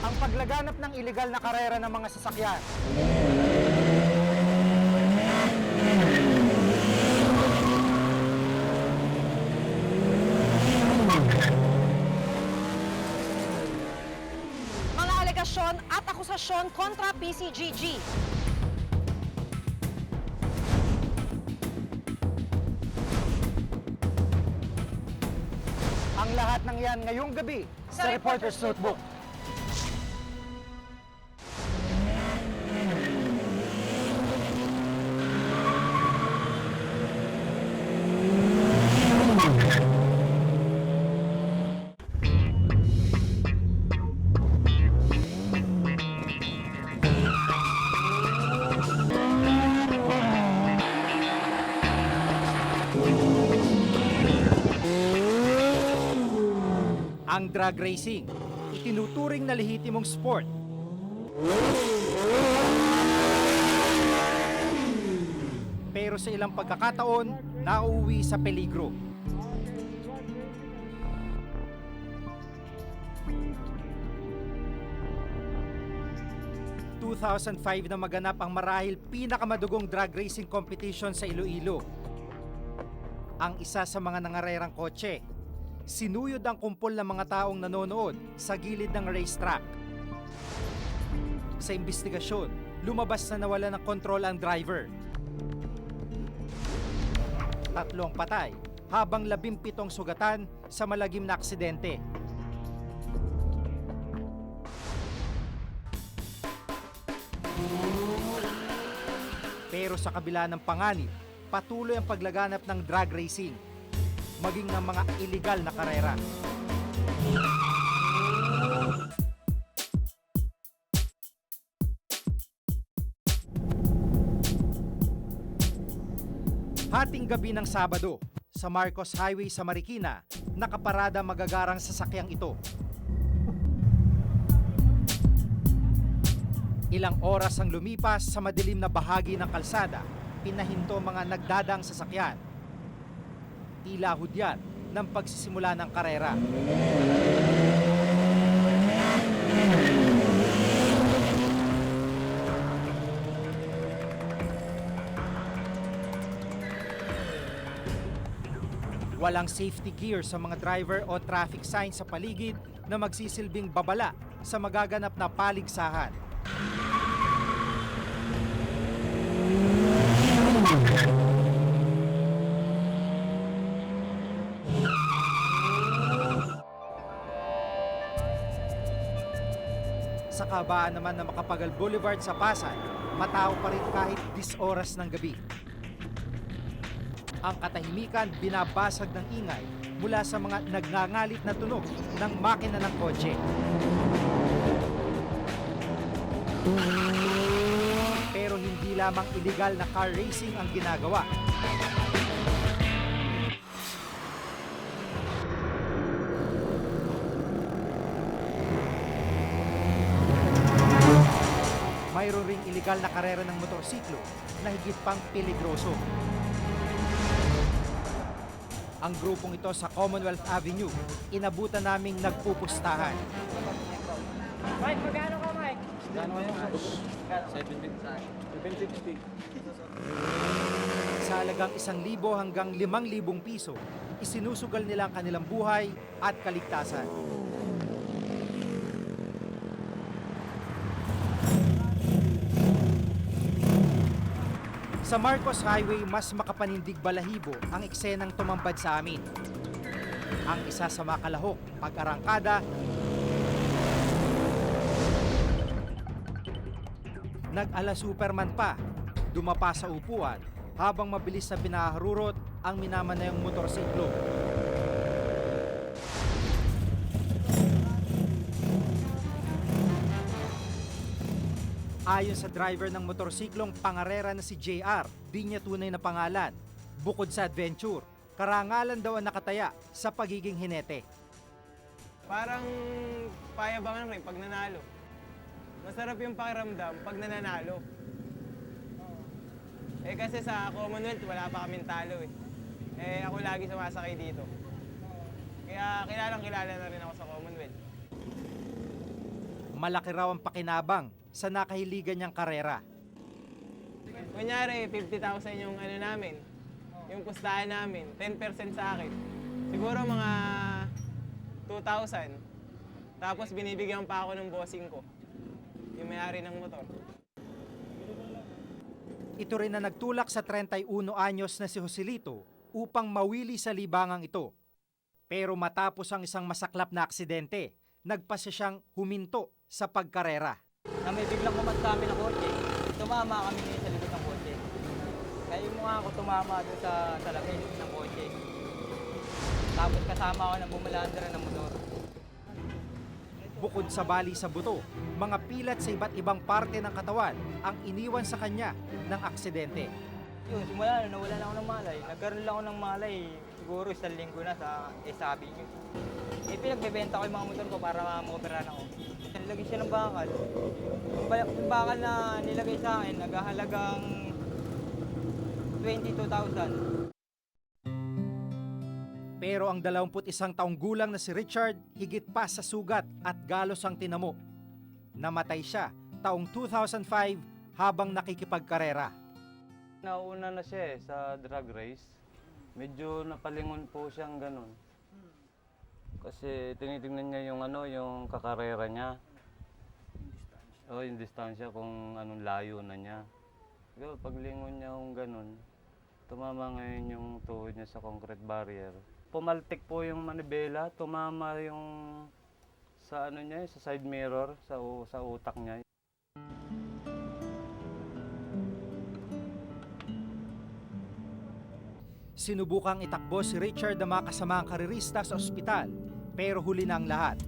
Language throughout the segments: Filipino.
ang paglaganap ng iligal na karera ng mga sasakyan. Mga alegasyon at akusasyon kontra PCGG. Ang lahat ng yan ngayong gabi sa Reporter's Notebook. Ang drag racing, itinuturing na lehitimong sport. Pero sa ilang pagkakataon, nauuwi sa peligro. Noong 2005 na maganap ang marahil pinakamadugong drag racing competition sa Iloilo. Ang isa sa mga nangarerang kotse, sinuyod ang kumpol ng mga taong nanonood sa gilid ng racetrack. Sa investigasyon, lumabas na nawala ng kontrol ang driver. 3 ang patay, habang 17 sugatan sa malagim na aksidente. Pero sa kabila ng panganib, patuloy ang paglaganap ng drag racing, maging ng mga iligal na karera. Hating gabi ng Sabado, sa Marcos Highway sa Marikina, nakaparada magagarang sasakyang ito. Ilang oras ang lumipas sa madilim na bahagi ng kalsada, pinahinto mga nagdadang sasakyan. Tila hudyat ng pagsisimula ng karera. Walang safety gear sa mga driver o traffic sign sa paligid na magsisilbing babala sa magaganap na paligsahan. Sa kabaan naman ng Macapagal Boulevard sa Pasay, matao pa rin kahit 10 oras ng gabi. Ang katahimikan binabasag ng ingay mula sa mga nagngangalit na tunog ng makina ng kotse. Pero hindi lamang illegal na car racing ang ginagawa. Mayroon ring illegal na karera ng motorsiklo na higit pang peligroso. Ang grupong ito sa Commonwealth Avenue, inabutan naming nagpupustahan. Mike, magkano ka, Mike? Gano'n kayo? 750. Sa halagang 1,000 hanggang 5,000 piso, isinusugal nila ang kanilang buhay at kaligtasan. Sa Marcos Highway, mas makapanindig balahibo ang eksenang tumambad sa amin. Ang isa sa makalahok, pag-arangkada, nag-ala Superman pa, dumapa sa upuan habang mabilis na binaharurot ang minamanayang motorsiklo. Ayon sa driver ng motorsiklong pangarera na si JR, di niya tunay na pangalan. Bukod sa adventure, karangalan daw ang nakataya sa pagiging hinete. Parang payabangan rin pag nanalo. Masarap yung pakiramdam pag nananalo. Eh kasi sa Commonwealth wala pa kaming talo eh. Eh ako lagi sumasakay dito. Kaya kilala na rin ako sa Commonwealth. Malaki raw ang pakinabang sa nakahiligan niyang karera. Kunyari, 50,000 yung ano namin, yung pustahan namin, 10% sa akin. Siguro mga 2,000. Tapos binibigyan pa ako ng bossing ko, yung may-ari ng motor. Ito rin na nagtulak sa 31 anyos na si Joselito upang mawili sa libangang ito. Pero matapos ang isang masaklap na aksidente, nagpasya siyang huminto sa pagkarera. Na may biglang kumat sa amin ng kotse. Tumama kami ngayon sa likod ng kotse. Kaya yung mukha ko tumama doon sa salamin ng kotse. Tapos kasama ko na bumulandra ng motor. Bukod sa bali sa buto, mga pilat sa iba't ibang parte ng katawan ang iniwan sa kanya ng aksidente. Yun, simula na nawala na ako ng malay. Nagkaroon lang ako ng malay, siguro isang linggo na sa sabi niyo. Pinagbebenta ko yung mga motor ko para makoperahan ako. Nilagay siya ng bakal. Yung bakal na nilagay sa akin, naghahalagang 22,000. Pero ang 21 taong gulang na si Richard higit pa sa sugat at galos ang tinamo. Namatay siya taong 2005 habang nakikipagkarera. Nauna na siya sa drag race. Medyo napalingon po siyang ganun. Kasi tinitingnan niya yung yung kakarera niya. O yung distansya kung anong layo na niya. Pero paglingon niya yung ganun, tumama ngayon yung tuhod niya sa concrete barrier. Pumaltik po yung manibela, tumama yung sa niya, sa side mirror, sa utak niya. Sinubukang itakbo si Richard na mga kasamang karerista sa ospital, pero huli na ang lahat.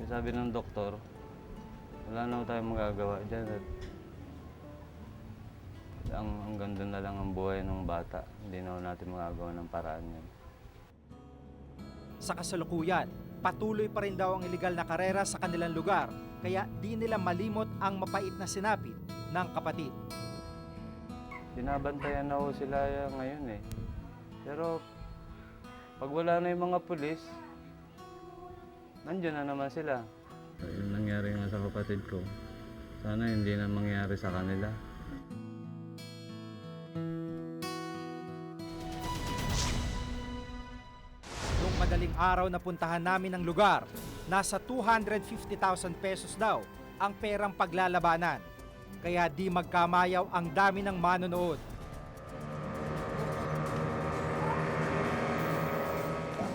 Sabi ng doktor, wala na tayong magagawa dyan. At ang ganda na lang ang buhay ng bata. Hindi na natin magagawa ng paraan yan. Sa kasalukuyan, patuloy pa rin daw ang iligal na karera sa kanilang lugar, kaya di nila malimot ang mapait na sinapit ng kapatid. Binabantayan na ho sila ngayon eh. Pero pag wala na yung mga pulis, nandiyan na naman sila. Yung nangyari nga sa kapatid ko, sana hindi na mangyari sa kanila. Noong madaling araw na puntahan namin ang lugar, nasa 250,000 pesos daw ang perang paglalabanan. Kaya di magkamayaw ang dami ng manonood.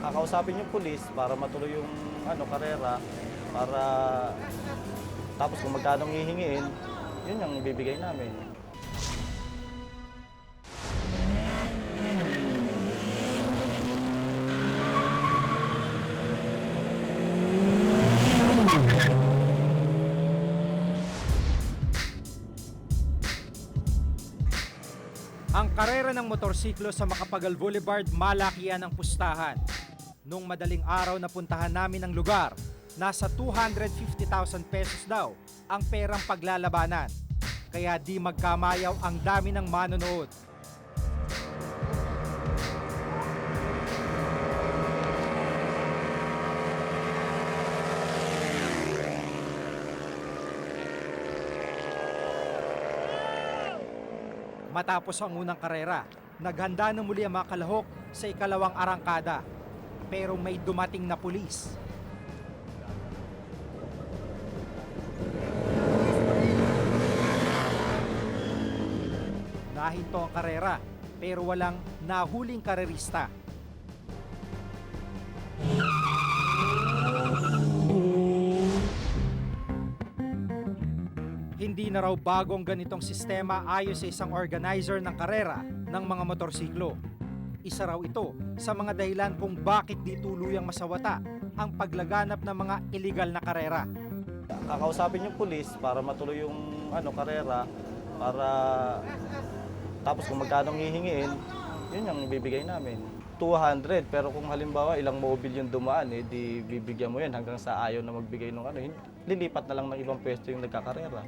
Kakausapin yung pulis para matuloy yung karera, para tapos kung magkano hihingiin, yun yung ibibigay namin. Ang karera ng motorsiklo sa Macapagal Boulevard, malakihan ang pustahan. Nung madaling araw na puntahan namin ang lugar, nasa 250,000 pesos daw ang perang paglalabanan. Kaya di magkamayaw ang dami ng manonood. Matapos ang unang karera, naghanda na muli ang mga kalahok sa ikalawang arangkada. Pero may dumating na pulis. Nahinto ang karera, pero walang nahuling karerista. Hindi na raw bagong ganitong sistema ayon sa isang organizer ng karera ng mga motorsiklo. Isa raw ito sa mga dahilan kung bakit di tuluyang masawata ang paglaganap ng mga illegal na karera. Kakausapin yung pulis para matuloy yung karera, para tapos kung magkano hihingiin, yun yung ibibigay namin. 200, pero kung halimbawa ilang mobile yung dumaan, di bibigyan mo yan hanggang sa ayaw na magbigay ng lilipat na lang ng ibang pwesto yung nagkakarera.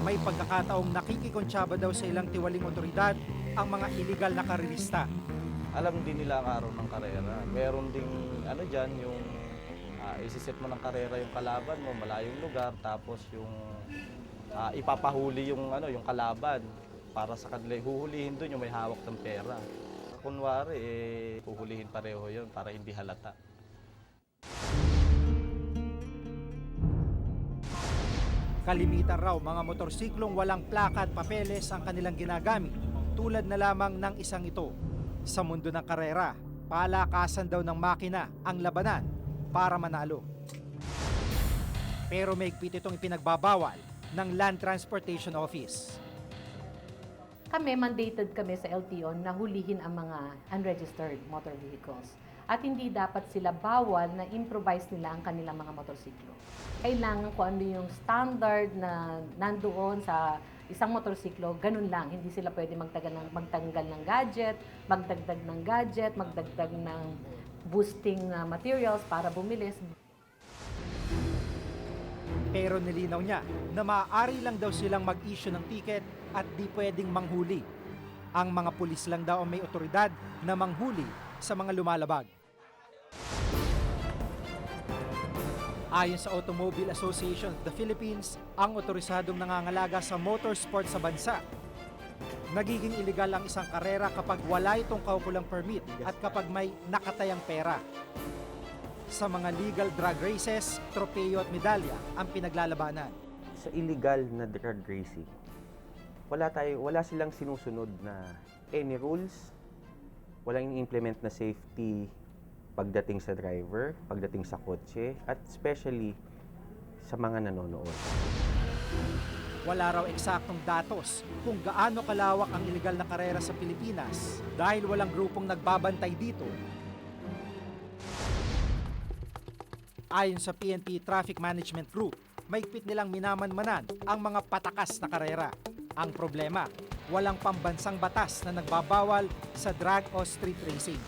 May pagkakataong nakikikonsyaba daw sa ilang tiwaling otoridad ang mga illegal na karerista. Alam din nila ang araw ng karera. Meron ding dyan, yung Isiset mo ng karera yung kalaban mo, malayong lugar, tapos yung ipapahuli yung yung kalaban para sa kanila huhulihin doon yung may hawak ng pera. Kunwari huhulihin pareho yun para hindi halata. Kalimitan raw mga motorsiklong walang plaka at papeles ang kanilang ginagamit, tulad na lamang ng isang ito. Sa mundo ng karera, palakasan daw ng makina ang labanan para manalo. Pero may higpit itong ipinagbabawal ng Land Transportation Office. Kami, mandated kami sa LTO na hulihin ang mga unregistered motor vehicles. At hindi dapat sila bawal na improvise nila ang kanilang mga motorsiklo. Kailangan kung ano yung standard na nandoon sa isang motorsiklo, ganun lang. Hindi sila pwede magtanggal ng gadget, magdagdag ng gadget, magdagdag ng boosting materials para bumilis. Pero nilinaw niya na maaari lang daw silang mag-issue ng ticket at di pwedeng manghuli. Ang mga pulis lang daw ang may otoridad na manghuli sa mga lumalabag. Ayon sa Automobile Association of the Philippines, ang otorisadong nangangalaga sa motorsport sa bansa, nagiging iligal ang isang karera kapag wala itong kaukulang permit at kapag may nakatayang pera. Sa mga legal drag races, tropeyo at medalya ang pinaglalabanan. Sa illegal na drag racing, wala silang sinusunod na any rules, walang implement na safety pagdating sa driver, pagdating sa kotse, at especially sa mga nanonood. Wala raw eksaktong datos kung gaano kalawak ang illegal na karera sa Pilipinas dahil walang grupong nagbabantay dito. Ayon sa PNP Traffic Management Group, mahigpit nilang minamanmanan ang mga patakas na karera. Ang problema, walang pambansang batas na nagbabawal sa drag o street racing.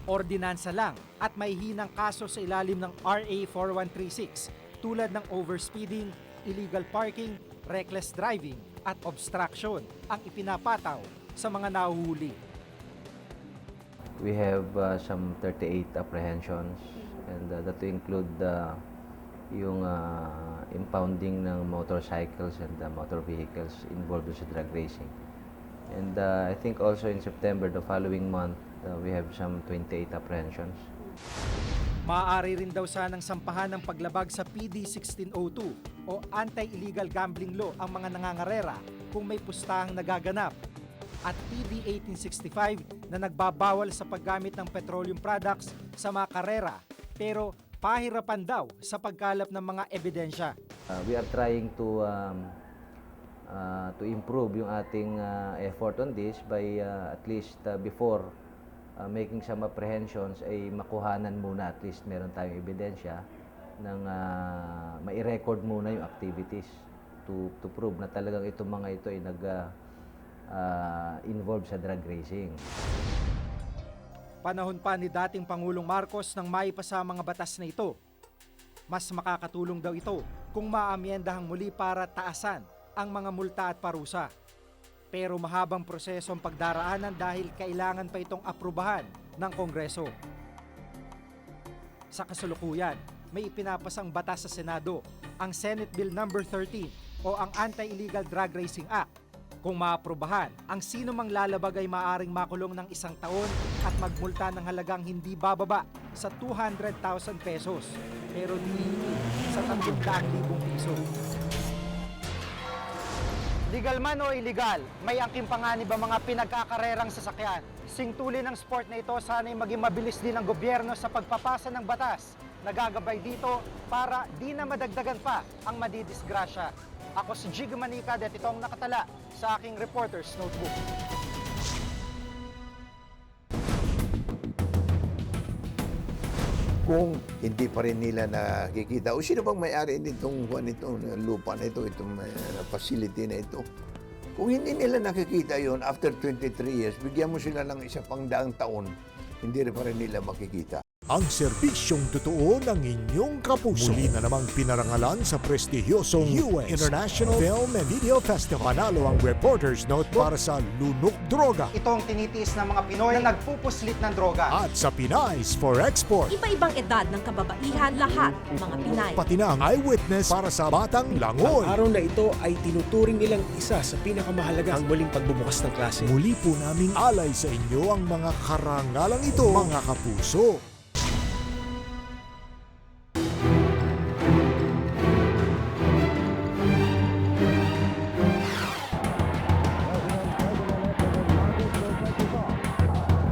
Ordinansa lang at may hinang kaso sa ilalim ng RA 4136 tulad ng overspeeding, illegal parking, reckless driving at obstruction ang ipinapataw sa mga nahuhuli. We have some 38 apprehensions and that to include yung impounding ng motorcycles and motor vehicles involved sa drag racing. And I think also in September, the following month, we have some 28 apprehensions. Maaari rin daw sanang sampahan ng paglabag sa PD 1602 o Anti-Illegal Gambling Law ang mga nangangarera kung may pustahang nagaganap at PD 1865 na nagbabawal sa paggamit ng petroleum products sa mga karera pero pahirapan daw sa pagkalap ng mga ebidensya. We are trying to improve yung ating effort on this by at least before making some apprehensions ay makuhanan muna, at least meron tayong ebidensya ng mai-record muna yung activities to prove na talagang itong mga ito ay involved sa drag racing. Panahon pa ni dating Pangulong Marcos nang maipasa ang mga batas na ito. Mas makakatulong daw ito kung maamyendahang muli para taasan ang mga multa at parusa. Pero mahabang proseso ang pagdaraanan dahil kailangan pa itong aprubahan ng Kongreso. Sa kasalukuyan, may ipinapasang batas sa Senado, ang Senate Bill No. 13 o ang Anti-Illegal Drag Racing Act. Kung maaprubahan, ang sino mang lalabag ay maaaring makulong ng 1 taon at magmulta ng halagang hindi bababa sa 200,000 pesos pero hindi sa 300,000 piso. Legal man o illegal, may angking panganib ang mga pinagkakarerang sasakyan. Singtulin ng sport na ito sana'y maging mabilis din ang gobyerno sa pagpapasa ng batas. Nagagabay dito para di na madagdagan pa ang madidisgrasya. Ako si Jig Manicad at ito ang nakatala sa aking Reporter's Notebook. Kung hindi pa rin nila nakikita, o sino bang may-ari nitong lupa na ito, itong facility na ito. Kung hindi nila nakikita yon after 23 years, bigyan mo sila ng 100 taon, hindi rin pa rin nila makikita. ang serbisyong totoo ng inyong kapuso. Muli na namang pinarangalan sa prestigyosong US International Film and Video Festival. Panalo ang Reporter's Notebook para sa Lunok Droga. Ito ang tinitiis ng mga Pinoy na nagpupuslit ng droga. At sa Pinays for Export. Iba-ibang edad ng kababaihan, lahat mga Pinay. Pati na ang eyewitness para sa Batang Langoy. Ang araw na ito ay tinuturing nilang isa sa pinakamahalaga ang muling pagbubukas ng klase. Muli po naming alay sa inyo ang mga karangalang ito, mga kapuso.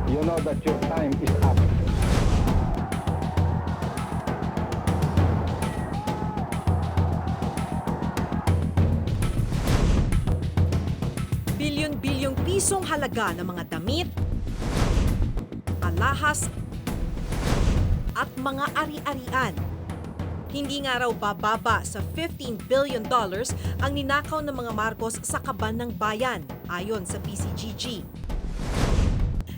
You know that your time is up. Bilyon-bilyong pisong halaga ng mga damit, alahas, at mga ari-arian. Hindi nga raw bababa sa $15 billion ang ninakaw ng mga Marcos sa kaban ng bayan, ayon sa PCGG.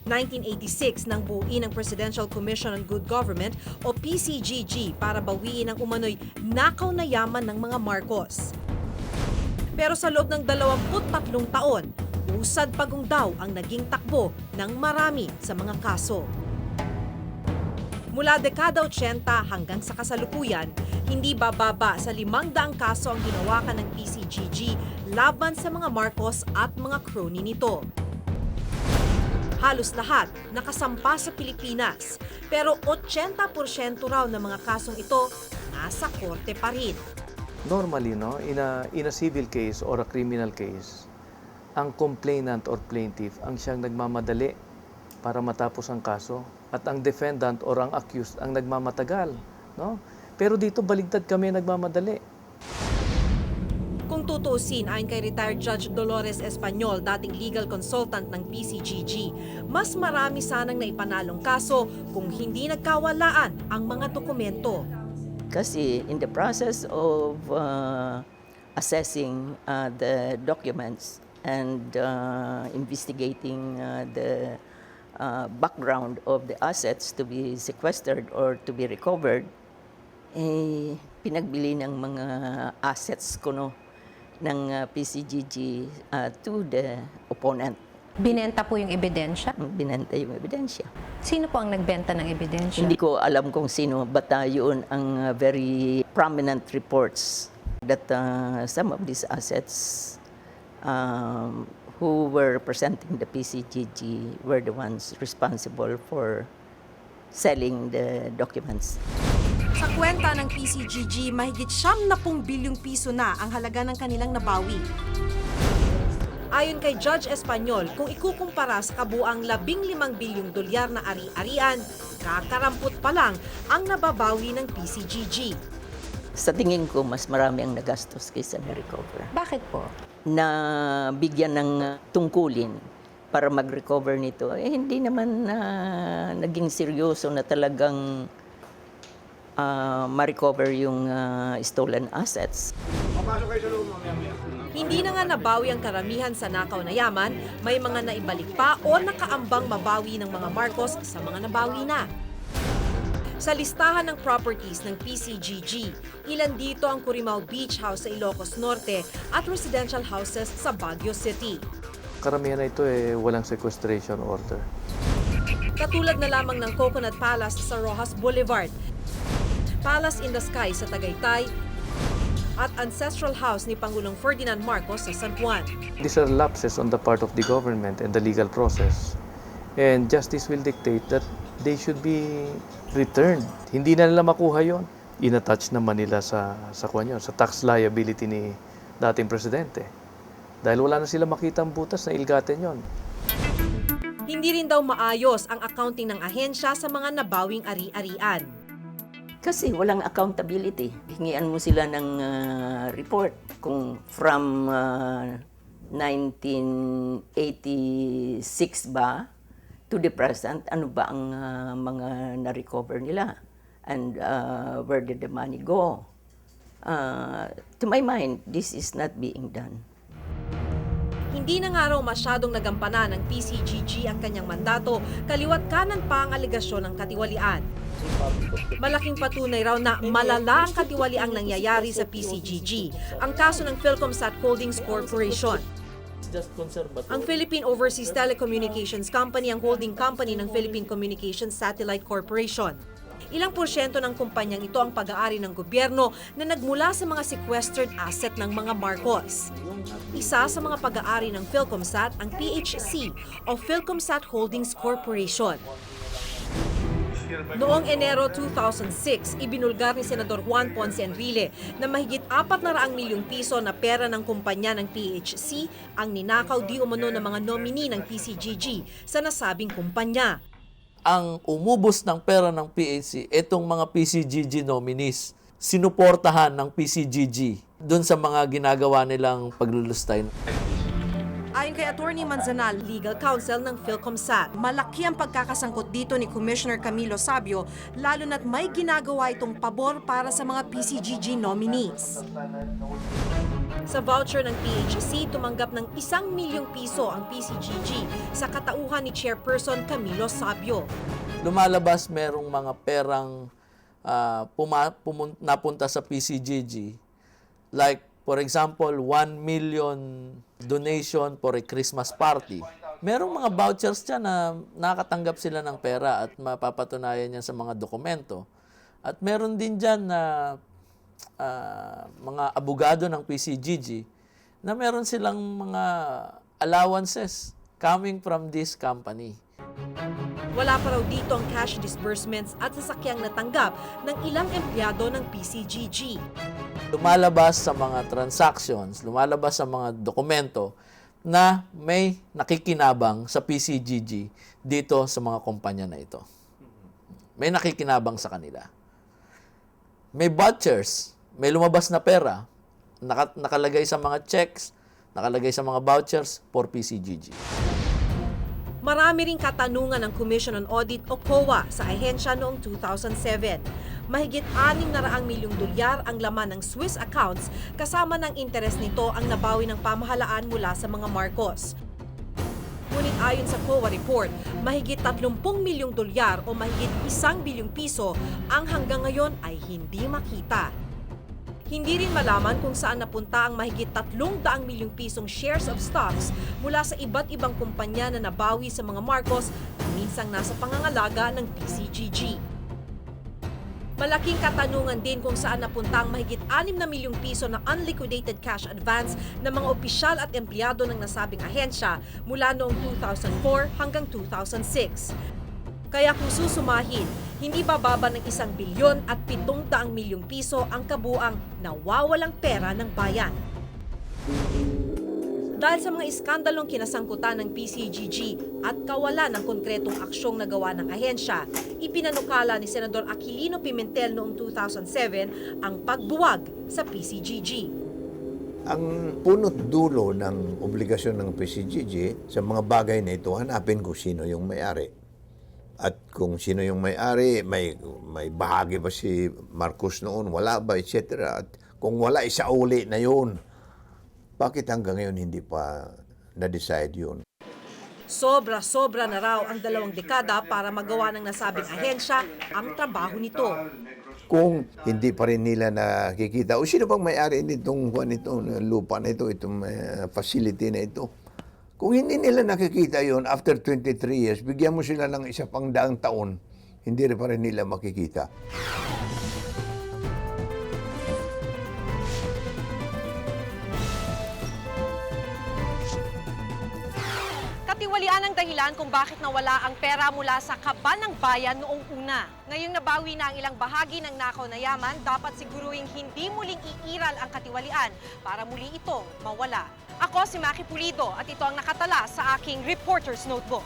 1986 nang buuin ang Presidential Commission on Good Government o PCGG para bawiin ang umano'y nakaw na yaman ng mga Marcos. Pero sa loob ng 23 taon, usad pagong daw ang naging takbo ng marami sa mga kaso. Mula dekada 80 hanggang sa kasalukuyan, hindi bababa sa 500 kaso ang ginawakan ng PCGG laban sa mga Marcos at mga crony nito. Halos lahat nakasampa sa Pilipinas, pero 80% raw ng mga kasong ito nasa korte pa rin. Normally, no, in a civil case or a criminal case, ang complainant or plaintiff ang siyang nagmamadali para matapos ang kaso at ang defendant or ang accused ang nagmamatagal, no? Pero dito baligtad kami nagmamadali. Kung tutuusin, ayon kay retired Judge Dolores Espanyol, dating legal consultant ng PCGG, mas marami sanang naipanalong kaso kung hindi nagkawalaan ang mga dokumento. Kasi in the process of assessing the documents and investigating the background of the assets to be sequestered or to be recovered, pinagbili ng mga assets ko ng PCGG to the opponent. Binenta po yung ebidensya? Binenta yung ebidensya. Sino po ang nagbenta ng ebidensya? Hindi ko alam kung sino, basta yun ang very prominent reports that some of these assets who were representing the PCGG were the ones responsible for selling the documents. Sa kwenta ng PCGG, mahigit 70 bilyong piso na ang halaga ng kanilang nabawi. Ayon kay Judge Espanyol, kung ikukumpara sa kabuang 15 bilyong dolyar na ari-arian, kakarampot pa lang ang nababawi ng PCGG. Sa tingin ko, mas marami ang nagastos kaysa na-recover. Bakit po? Na bigyan ng tungkulin para mag-recover nito, hindi naman naging seryoso na talagang ma-recover yung stolen assets. Hindi na nga nabawi ang karamihan sa nakaw na yaman, may mga naibalik pa o nakaambang mabawi ng mga Marcos sa mga nabawi na. Sa listahan ng properties ng PCGG, ilan dito ang Curimao Beach House sa Ilocos Norte at residential houses sa Baguio City. Karamihan na ito walang sequestration order. Katulad na lamang ng Coconut Palace sa Rojas Boulevard, Palace in the Sky sa Tagaytay, at Ancestral House ni Pangulong Ferdinand Marcos sa San Juan. These are lapses on the part of the government and the legal process. And justice will dictate that they should be returned. Hindi na nila makuha yon. In-attach naman nila sa tax liability ni dating presidente. Dahil wala na sila makitang butas na ilgatin yon. Hindi rin daw maayos ang accounting ng ahensya sa mga nabawing ari-arian. Kasi walang accountability. Hingian mo sila ng report kung from 1986 ba to the present, ano ba ang mga na-recover nila? And where did the money go? To my mind, this is not being done. Hindi na nga raw masyadong nagampanan ng PCGG ang kanyang mandato, kaliwat kanan pa ang alegasyon ng katiwalian. Malaking patunay raw na malala ang katiwaliang nangyayari sa PCGG, ang kaso ng Philcomsat Holdings Corporation. Ang Philippine Overseas Telecommunications Company ang holding company ng Philippine Communications Satellite Corporation. Ilang porsyento ng kumpanyang ito ang pag-aari ng gobyerno na nagmula sa mga sequestered asset ng mga Marcos. Isa sa mga pag-aari ng Philcomsat ang PHC o Philcomsat Holdings Corporation. Noong Enero 2006, ibinulgar ni Senador Juan Ponce Enrile na mahigit 400 milyong piso na pera ng kumpanya ng PHC ang ninakaw di umano ng mga nominee ng PCGG sa nasabing kumpanya. Ang umubos ng pera ng PHC, itong mga PCGG nominees, sinuportahan ng PCGG doon sa mga ginagawa nilang paglulustay. Ayon kay Attorney Manzanal, Legal Counsel ng Philcomsat, malaki ang pagkakasangkot dito ni Commissioner Camilo Sabio, lalo na't may ginagawa itong pabor para sa mga PCGG nominees. Sa voucher ng PHC, tumanggap ng 1 milyong piso ang PCGG sa katauhan ni Chairperson Camilo Sabio. Lumalabas merong mga perang napunta sa PCGG. Like, for example, 1 million donation for a Christmas party. Merong mga vouchers dyan na nakatanggap sila ng pera at mapapatunayan yan sa mga dokumento. At meron din dyan na mga abogado ng PCGG na meron silang mga allowances coming from this company. Wala pa raw dito ang cash disbursements at sasakyang natanggap ng ilang empleyado ng PCGG. Lumalabas sa mga transactions, lumalabas sa mga dokumento na may nakikinabang sa PCGG dito sa mga kumpanya na ito. May nakikinabang sa kanila. May vouchers, may lumabas na pera, nakalagay sa mga checks, nakalagay sa mga vouchers for PCGG. Marami ring katanungan ng Commission on Audit o COA sa ahensya noong 2007. Mahigit 600 milyong dolyar ang laman ng Swiss accounts kasama ng interes nito ang nabawi ng pamahalaan mula sa mga Marcos. Ngunit ayon sa COA report, mahigit 30 milyong dolyar o mahigit 1 bilyong piso ang hanggang ngayon ay hindi makita. Hindi rin malaman kung saan napunta ang mahigit 300 milyong pisong shares of stocks mula sa iba't ibang kumpanya na nabawi sa mga Marcos na minsang nasa pangangalaga ng PCGG. Malaking katanungan din kung saan napunta ang mahigit 6 na milyong piso na unliquidated cash advance ng mga opisyal at empleyado ng nasabing ahensya mula noong 2004 hanggang 2006. Kaya kung susumahin, hindi bababa ng 1 bilyon at 700 milyong piso ang kabuang nawawalang pera ng bayan. Dahil sa mga iskandalong kinasangkutan ng PCGG at kawalan ng konkretong aksyong nagawa ng ahensya, ipinanukala ni Senador Aquilino Pimentel noong 2007 ang pagbuwag sa PCGG. Ang punot dulo ng obligasyon ng PCGG sa mga bagay na ito, hanapin kung sino yung may-ari. At kung sino yung may-ari, may bahagi ba si Marcos noon, wala ba, etc. At kung wala, isauli na yun. Bakit hanggang ngayon hindi pa na-decide yun? Sobra-sobra na raw ang 2 dekada para magawa ng nasabing ahensya ang trabaho nito. Kung hindi pa rin nila nakikita, o sino bang may-ari nitong lupa na ito, itong facility na ito? Kung hindi nila nakikita yon after 23 years, bigyan mo sila ng 100 taon, hindi rin pa rin nila makikita. Katiwalian ang dahilan kung bakit nawala ang pera mula sa kaban ng bayan noong una. Ngayong nabawi na ang ilang bahagi ng nakaw na yaman, dapat siguruing hindi muling iiral ang katiwalian para muli itong mawala. Ako si Maki Pulido at ito ang nakatala sa aking Reporter's Notebook.